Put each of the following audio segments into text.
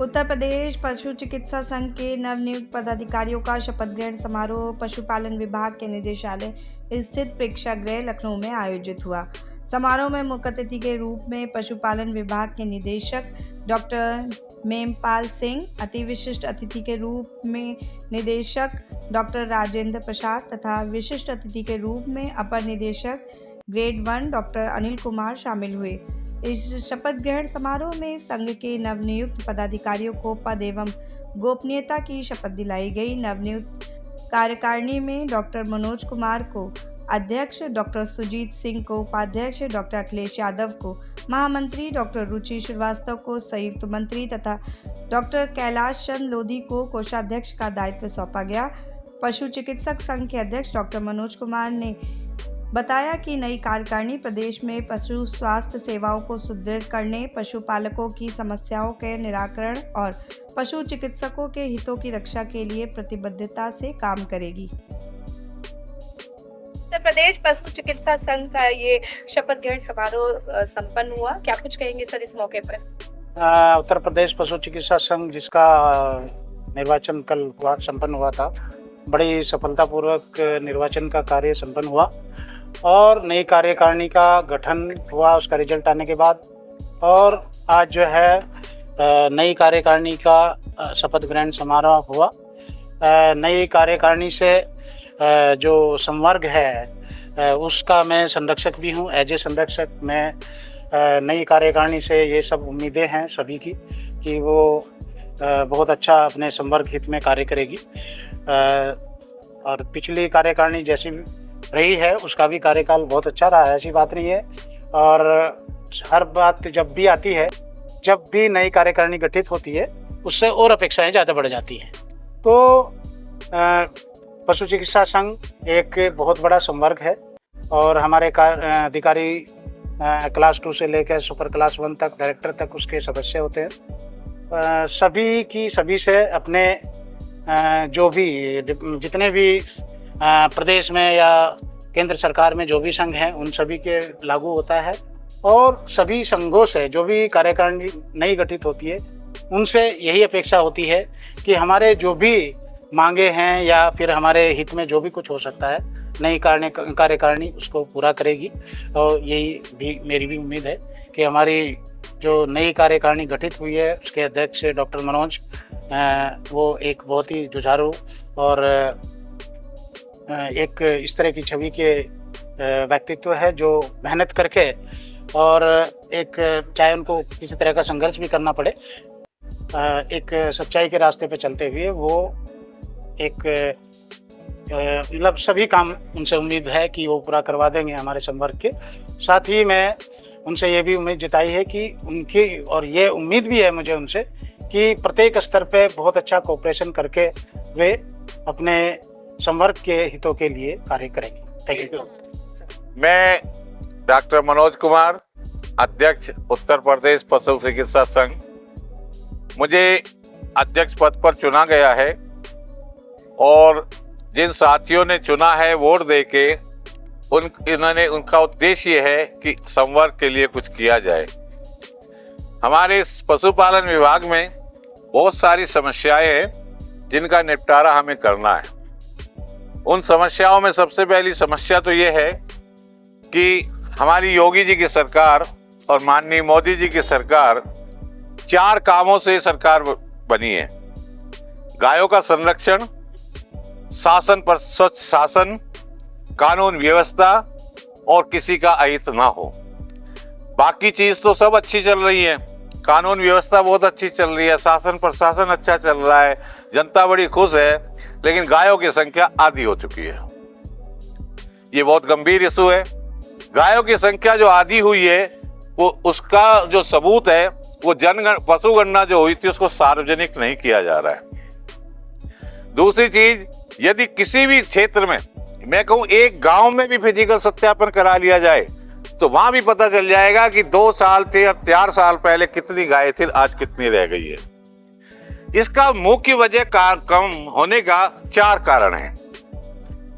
उत्तर प्रदेश पशु चिकित्सा संघ के नवनियुक्त पदाधिकारियों का शपथ ग्रहण समारोह पशुपालन विभाग के निदेशालय स्थित प्रेक्षागृह लखनऊ में आयोजित हुआ। समारोह में मुख्य अतिथि के रूप में पशुपालन विभाग के निदेशक डॉक्टर मेमपाल सिंह, अति विशिष्ट अतिथि के रूप में निदेशक डॉक्टर राजेंद्र प्रसाद तथा विशिष्ट अतिथि के रूप में अपर निदेशक ग्रेड 1 डॉक्टर अनिल कुमार शामिल हुए। इस शपथ ग्रहण समारोह में संघ के नवनियुक्त पदाधिकारियों को पद एवं गोपनीयता की शपथ दिलाई गई। नवनियुक्त कार्यकारिणी में डॉक्टर मनोज कुमार को अध्यक्ष, डॉक्टर सुजीत सिंह को उपाध्यक्ष, डॉक्टर अखिलेश यादव को महामंत्री, डॉक्टर रुचि श्रीवास्तव को संयुक्त मंत्री तथा डॉक्टर कैलाश चंद लोधी को कोषाध्यक्ष का दायित्व सौंपा गया। पशु चिकित्सक संघ के अध्यक्ष डॉक्टर मनोज कुमार ने बताया कि नई कार्यकारिणी प्रदेश में पशु स्वास्थ्य सेवाओं को सुदृढ़ करने, पशुपालकों की समस्याओं के निराकरण और पशु चिकित्सकों के हितों की रक्षा के लिए प्रतिबद्धता से काम करेगी। उत्तर प्रदेश पशु चिकित्सा संघ का ये शपथ ग्रहण समारोह संपन्न हुआ, क्या कुछ कहेंगे सर इस मौके पर? उत्तर प्रदेश पशु चिकित्सा संघ जिसका निर्वाचन कल संपन्न हुआ था, बड़ी सफलतापूर्वक निर्वाचन का कार्य संपन्न हुआ और नई कार्यकारिणी का गठन हुआ उसका रिजल्ट आने के बाद। और आज जो है नई कार्यकारिणी का शपथ ग्रहण समारोह हुआ। नई कार्यकारिणी से जो संवर्ग है उसका मैं संरक्षक भी हूँ। एज ए संरक्षक मैं नई कार्यकारिणी से ये सब उम्मीदें हैं सभी की कि वो बहुत अच्छा अपने संवर्ग हित में कार्य करेगी। और पिछली कार्यकारिणी जैसी रही है उसका भी कार्यकाल बहुत अच्छा रहा है, ऐसी बात नहीं है। और हर बात जब भी आती है, जब भी नई कार्यकारिणी गठित होती है उससे और अपेक्षाएं ज़्यादा बढ़ जाती हैं। तो पशु चिकित्सा संघ एक बहुत बड़ा संवर्ग है और हमारे अधिकारी क्लास 2 से लेकर सुपर क्लास 1 तक, डायरेक्टर तक उसके सदस्य होते हैं। सभी से अपने जो भी जितने भी प्रदेश में या केंद्र सरकार में जो भी संघ हैं उन सभी के लागू होता है। और सभी संघों से जो भी कार्यकारिणी नई गठित होती है उनसे यही अपेक्षा होती है कि हमारे जो भी मांगे हैं या फिर हमारे हित में जो भी कुछ हो सकता है नई कार्यकारिणी उसको पूरा करेगी। और यही भी मेरी भी उम्मीद है कि हमारी जो नई कार्यकारिणी गठित हुई है उसके अध्यक्ष डॉक्टर मनोज वो एक बहुत ही जुझारू और एक इस तरह की छवि के व्यक्तित्व है जो मेहनत करके और एक चाहे उनको किसी तरह का संघर्ष भी करना पड़े, एक सच्चाई के रास्ते पे चलते हुए वो एक मतलब सभी काम उनसे उम्मीद है कि वो पूरा करवा देंगे हमारे संवर्ग के। साथ ही मैं उनसे ये भी उम्मीद जताई है कि उनकी और ये उम्मीद भी है मुझे उनसे कि प्रत्येक स्तर पे बहुत अच्छा कोऑपरेशन करके वे अपने संवर्ग के हितों के लिए कार्य करेंगे। Thank you. मैं डॉक्टर मनोज कुमार, अध्यक्ष उत्तर प्रदेश पशु चिकित्सा संघ, मुझे अध्यक्ष पद पर चुना गया है और जिन साथियों ने चुना है वोट देके इन्होंने उनका उद्देश्य ये है कि संवर्ग के लिए कुछ किया जाए। हमारे इस पशुपालन विभाग में बहुत सारी समस्याएं हैं जिनका निपटारा हमें करना है। उन समस्याओं में सबसे पहली समस्या तो ये है कि हमारी योगी जी की सरकार और माननीय मोदी जी की सरकार 4 कामों से सरकार बनी है। गायों का संरक्षण, शासन पर स्वच्छ शासन, कानून व्यवस्था और किसी का अहित ना हो। बाकी चीज तो सब अच्छी चल रही है, कानून व्यवस्था बहुत अच्छी चल रही है, शासन प्रशासन अच्छा चल रहा है, जनता बड़ी खुश है, लेकिन गायों की संख्या आधी हो चुकी है। ये बहुत गंभीर इशू है। गायों की संख्या जो आधी हुई है वो उसका जो सबूत है वो पशु गणना जो हुई थी उसको सार्वजनिक नहीं किया जा रहा है। दूसरी चीज, यदि किसी भी क्षेत्र में मैं कहूँ एक गांव में भी फिजिकल सत्यापन करा लिया जाए तो वहां भी पता चल जाएगा कि 2 साल थे और 4 साल पहले कितनी गाय थी, आज कितनी रह गई है। इसका मुख्य वजह कम होने का 4 कारण है।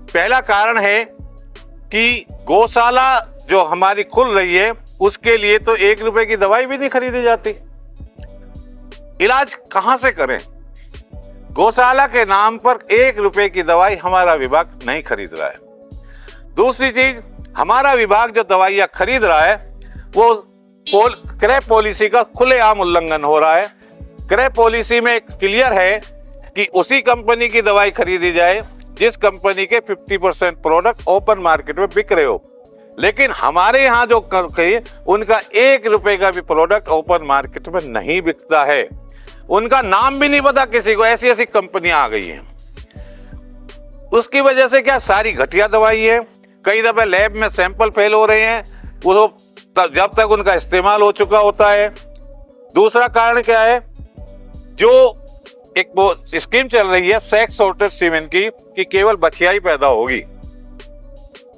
पहला कारण है कि गौशाला जो हमारी खुल रही है उसके लिए तो 1 रुपए की दवाई भी नहीं खरीदी जाती। इलाज कहां से करें? गौशाला के नाम पर 1 रुपए की दवाई हमारा विभाग नहीं खरीद रहा है। दूसरी चीज, हमारा विभाग जो दवाइयां खरीद रहा है वो क्रय पॉलिसी का खुलेआम उल्लंघन हो रहा है। क्रय पॉलिसी में क्लियर है कि उसी कंपनी की दवाई खरीदी जाए जिस कंपनी के 50% प्रोडक्ट ओपन मार्केट में बिक रहे हो, लेकिन हमारे यहाँ जो उनका 1 रुपए का भी प्रोडक्ट ओपन मार्केट में नहीं बिकता है। उनका नाम भी नहीं पता किसी को, ऐसी ऐसी कंपनियां आ गई हैं। उसकी वजह से क्या सारी घटिया दवाई है। कई दफे लैब में सैंपल फेल हो रहे हैं वो जब तक उनका इस्तेमाल हो चुका होता है। दूसरा कारण क्या है, जो एक वो स्कीम चल रही है सेक्स सॉर्टेड सीमेंट की कि केवल बछिया ही पैदा होगी,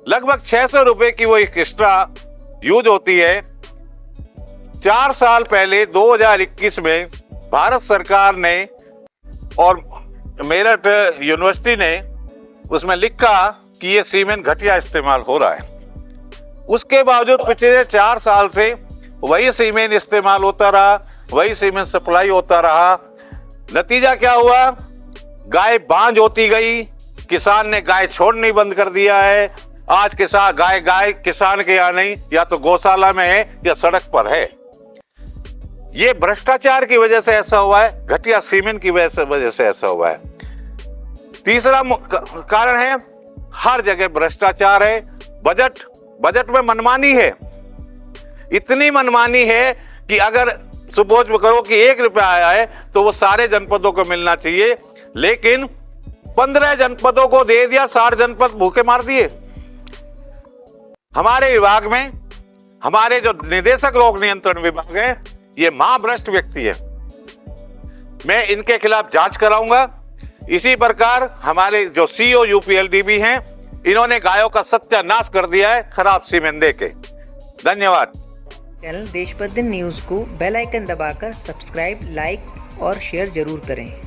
लगभग 600 रुपए की वो एक एक्स्ट्रा यूज होती है। 4 साल पहले 2021 में भारत सरकार ने और मेरठ यूनिवर्सिटी ने उसमें लिखा कि ये सीमेंट घटिया इस्तेमाल हो रहा है। उसके बावजूद पिछले 4 साल से वही सीमेंट इस्तेमाल होता रहा, वही सीमेंट सप्लाई होता रहा। नतीजा क्या हुआ, गाय बांझ होती गई, किसान ने गाय छोड़नी बंद कर दिया है। आज किसान गाय किसान के यहाँ नहीं, या तो गौशाला में है या सड़क पर है। ये भ्रष्टाचार की वजह से ऐसा हुआ है, घटिया सीमेंट की वजह से ऐसा हुआ है। तीसरा कारण है, हर जगह भ्रष्टाचार है। बजट में मनमानी है, इतनी मनमानी है कि अगर सपोज करो कि 1 रुपया आया है तो वो सारे जनपदों को मिलना चाहिए, लेकिन 15 जनपदों को दे दिया, 60 जनपद भूखे मार दिए। हमारे विभाग में हमारे जो निदेशक रोग नियंत्रण विभाग है, ये महाभ्रष्ट व्यक्ति है। मैं इनके खिलाफ जांच कराऊंगा। इसी प्रकार हमारे जो सीईओ यूपीएलडीबी हैं, इन्होंने गायों का सत्यानाश कर दिया है खराब सीमेंट दे के। धन्यवाद। चैनल देशबंधु न्यूज़ को बेल आइकन दबाकर सब्सक्राइब, लाइक और शेयर जरूर करें।